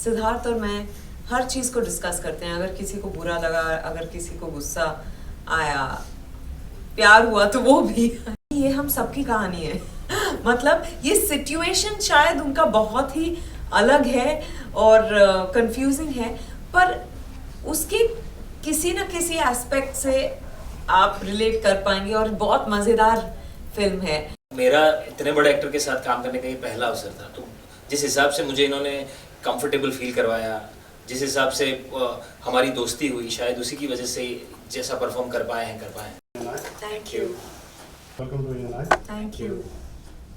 सिद्धार्थ और मैं हर चीज़ को डिस्कस करते हैं। अगर किसी को बुरा लगा, अगर किसी को गुस्सा आया, प्यार हुआ तो वो भी ये हम सबकी कहानी है। मतलब ये सिचुएशन शायद उनका बहुत ही अलग है और कंफ्यूजिंग है, पर उसके किसी न किसी एस्पेक्ट से आप रिलेट कर पाएंगे और बहुत मज़ेदार फिल्म है। मेरा इतने बड़े एक्टर के साथ काम करने का ये पहला अवसर था, तो जिस हिसाब से मुझे इन्होंने कंफर्टेबल फील करवाया, जिस हिसाब से हमारी दोस्ती हुई, शायद उसी की वजह से जैसा परफॉर्म कर पाए हैं। Thank you. Welcome to your life. Thank you.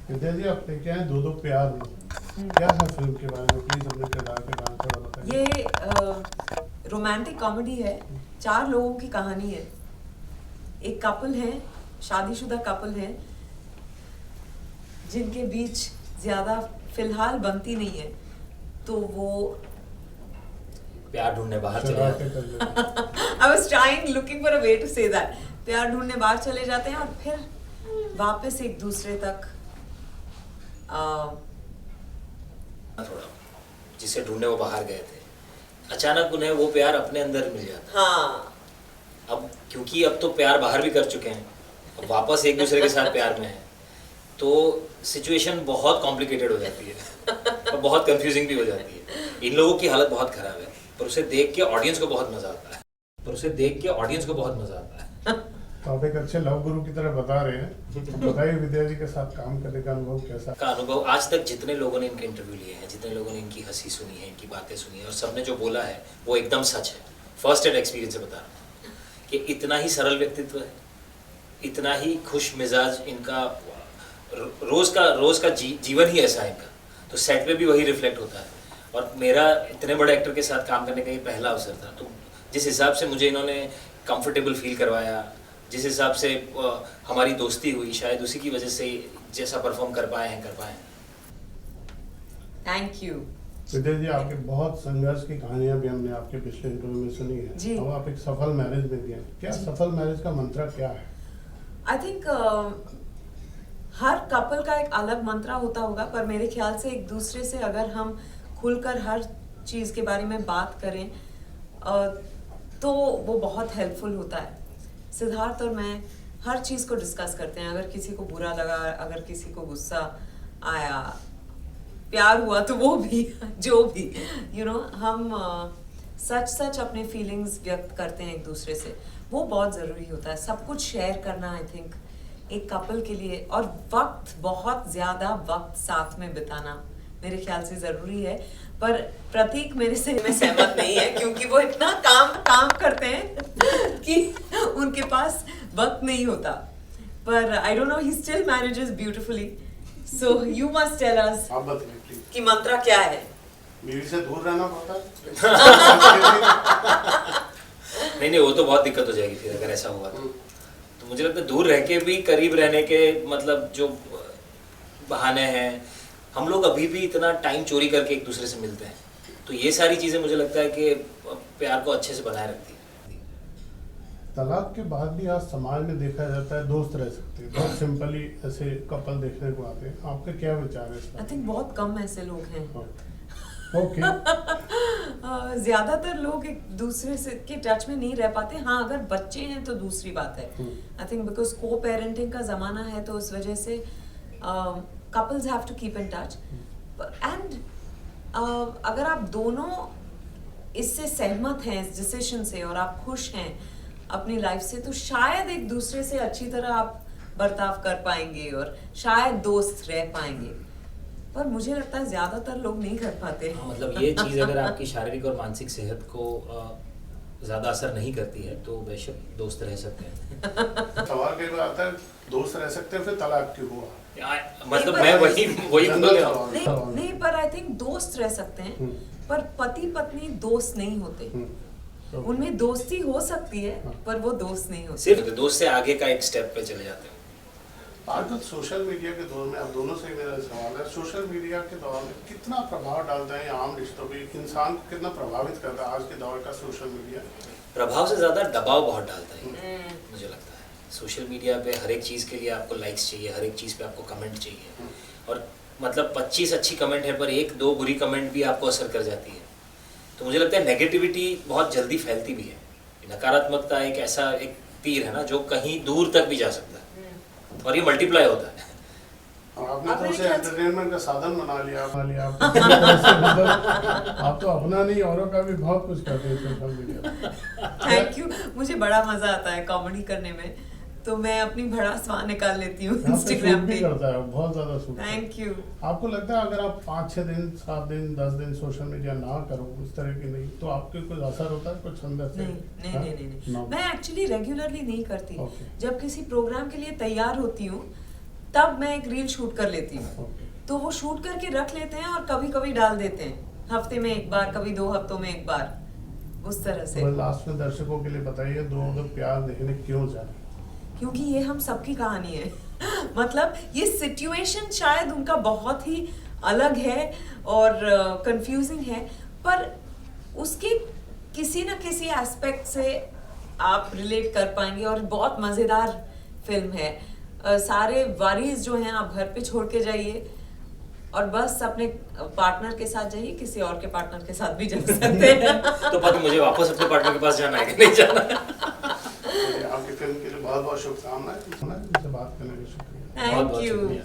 Vidya ji, आप लेके आए दो प्यार में, क्या है फिल्म के बारे में? प्लीज अपने किरदार के बारे में थोड़ा बताइए। ये रोमांटिक कॉमेडी है। 4 लोगों की कहानी है। एक कपल है, शादीशुदा कपल है, जिनके बीच ज्यादा फिलहाल बनती नहीं है, तो वो प्यार ढूंढने बाहर चले जाते हैं। I was trying looking for a way to say that। प्यार ढूंढने बाहर चले जाते हैं और फिर वापस एक दूसरे तक थोड़ा जिसे ढूंढने वो बाहर गए थे, अचानक उन्हें वो प्यार अपने अंदर मिल जाता है। हाँ। अब क्योंकि अब तो प्यार बाहर भी कर चुके हैं, अब वापस एक दूसरे के साथ प्यार में है, तो सिचुएशन बहुत कॉम्प्लिकेटेड हो जाती है और बहुत कंफ्यूजिंग भी हो जाती है। इन लोगों की हालत बहुत खराब है, पर उसे देख के ऑडियंस को बहुत मजा आता है। तो आप एक अच्छे लव गुरु की तरह बता रहे हैं, तो बताइए विद्या जी के साथ काम करने का अनुभव कैसा? का अनुभव आज तक जितने लोगों ने इनके इंटरव्यू लिए हैं, जितने लोगों ने इनकी हंसी सुनी है, इनकी बातें सुनी है, और सबने जो बोला है वो एकदम सच है। फर्स्ट एड एक्सपीरियंस से बता रहा हूँ कि इतना ही सरल व्यक्तित्व है, इतना ही खुश मिजाज इनका, रोज का जीवन ही ऐसा है इनका, तो सेट पे भी वही रिफ्लेक्ट होता है। और मेरा इतने बड़े एक्टर के साथ काम करने का ये पहला अवसर था, तो जिस हिसाब से मुझे इन्होंने कंफर्टेबल फील करवाया, जिस हिसाब से हमारी दोस्ती हुई, शायद उसी की वजह से जैसा परफॉर्म कर पाए हैं। Thank you. विद्या जी, आपके बहुत संघर्ष की कहानियां भी हमने आपके पिछले इंटरव्यू में सुनी है जी। अब आप एक सफल मैरिज में भी हैं। क्या सफल मैरिज का मंत्र क्या है? आई थिंक हर कपल का एक अलग मंत्र होता होगा, पर मेरे ख्याल से एक दूसरे से अगर हम खुलकर हर चीज़ के बारे में बात करें तो वो बहुत हेल्पफुल होता है। सिद्धार्थ और मैं हर चीज़ को डिस्कस करते हैं। अगर किसी को बुरा लगा, अगर किसी को गुस्सा आया, प्यार हुआ तो वो भी जो भी हम सच अपने फीलिंग्स व्यक्त करते हैं एक दूसरे से। वो बहुत ज़रूरी होता है, सब कुछ शेयर करना। आई थिंक एक कपल के लिए, और बहुत ज़्यादा वक्त साथ में बिताना मेरे ख्याल से ज़रूरी है। पर प्रतीक मेरे से में सहमत नहीं है, क्योंकि वो इतना काम करते हैं कि उनके पास वक्त नहीं होता। पर I don't know, he still manages beautifully. So you must tell us आप बताइए प्लीज कि मंत्र क्या है। बीवी से दूर रहना पड़ता है? नहीं, वो तो बहुत दिक्कत हो जाएगी फिर अगर ऐसा हुआ तो मुझे लगता है दूर रह के भी करीब रहने के मतलब जो बहाने हैं, हम लोग अभी भी इतना टाइम चोरी करके एक दूसरे से मिलते हैं, तो ये सारी चीज़ें मुझे लगता है कि प्यार को अच्छे से बनाए रखती है। तलाक के बाद भी आज समाज में देखा जाता है दोस्त रह सकते हैं, बहुत सिंपली ऐसे कपल देखने को आते हैं। आपके क्या विचार है इस पर? आई थिंक बहुत कम ऐसे लोग हैं। ओके। ज्यादातर लोग एक दूसरे से के टच में नहीं रह पाते। हाँ, अगर बच्चे हैं तो दूसरी बात है। आई थिंक बिकॉज को पेरेंटिंग का जमाना है, तो उस वजह से couples have to keep in touch and अगर आप दोनों इससे सहमत हैं इस डिसीजन से और आप खुश हैं अपनी लाइफ से, तो शायद एक दूसरे से अच्छी तरह आप बर्ताव कर पाएंगे और शायद दोस्त रह पाएंगे। पर मुझे लगता है ज्यादातर लोग नहीं कर पाते। मतलब ये चीज़ अगर आपकी शारीरिक और मानसिक सेहत को ज़्यादा असर नहीं करती है तो बेशक दोस्त रह सकते हैं। सवाल कई बार आता है दोस्त रह सकते हैं फिर तलाक क्यों हुआ? मतलब मैं वही नहीं, पर आई थिंक दोस्त रह सकते हैं, पर पति पत्नी दोस्त नहीं होते। उनमें दोस्ती हो सकती है, पर वो दोस्त नहीं होते। सिर्फ दोस्त से आगे का एक स्टेप पे चले जाते हैं। आजकल सोशल मीडिया के दौर में, आप दोनों से मेरा सवाल है, सोशल मीडिया के दौर में कितना प्रभाव डालता है आम रिश्तों पे? इंसान को कितना प्रभावित करता है आज के दौर का सोशल मीडिया? प्रभाव से ज़्यादा दबाव बहुत डालता है मुझे लगता है। सोशल मीडिया पे हर एक चीज़ के लिए आपको लाइक्स चाहिए, हर एक चीज़ पे आपको कमेंट चाहिए, और मतलब 25 अच्छी कमेंट है पर 1-2 बुरी कमेंट भी आपको असर कर जाती है। तो मुझे लगता है नेगेटिविटी बहुत जल्दी फैलती भी है। नकारात्मकता एक ऐसा एक तीर है ना जो कहीं दूर तक भी जा सकता है और ये मल्टीप्लाई होता है। और आपने आप तो मेरे उसे ख्याल से- एंटरटेनमेंट का साधन बना लिया आप तो अपना नहीं औरों का भी बहुत कुछ करते हैं सोशल मीडिया। थैंक यू, मुझे बड़ा मजा आता है कॉमेडी करने में, तो मैं अपनी भड़ास वहाँ निकाल लेती हूँ इंस्टाग्राम भी पे। करता है, बहुत ज्यादा सूट। Thank you. आपको लगता है अगर आप 5-6 दिन 7 दिन 10 दिन सोशल मीडिया ना करो इस तरह की नहीं तो आपके कुछ असर होता है कुछ अंदर से? नहीं नहीं हाँ? नहीं नहीं, नहीं। No. मैं एक्चुअली रेगुलरली नहीं करती। Okay. जब किसी प्रोग्राम के लिए तैयार होती हूँ तब मैं एक रील शूट कर लेती हूँ। Okay. तो वो शूट करके रख लेते हैं और कभी कभी डाल देते हैं, हफ्ते में एक बार, कभी 2 हफ्तों में एक बार, उस तरह से। तो लास्ट में दर्शकों के लिए बताइए दोनों को प्यार देखने क्यों जाए? क्योंकि ये हम सबकी कहानी है मतलब ये सिचुएशन शायद उनका बहुत ही अलग है और कंफ्यूजिंग है, पर उसके किसी न किसी एस्पेक्ट से आप रिलेट कर पाएंगे और बहुत मज़ेदार फिल्म है। सारे वारीज जो हैं आप घर पे छोड़ के जाइए और बस अपने पार्टनर के साथ जाइए, किसी और के पार्टनर के साथ भी जा सकते हैं तो पता मुझे वापस अपने पार्टनर के पास जाना है कि नहीं जाना है? आपकी फिल्म के लिए बहुत बहुत शुभकामनाएं। मुझसे बात करने के लिए शुक्रिया। थैंक बहुत यू। शुक्रिया।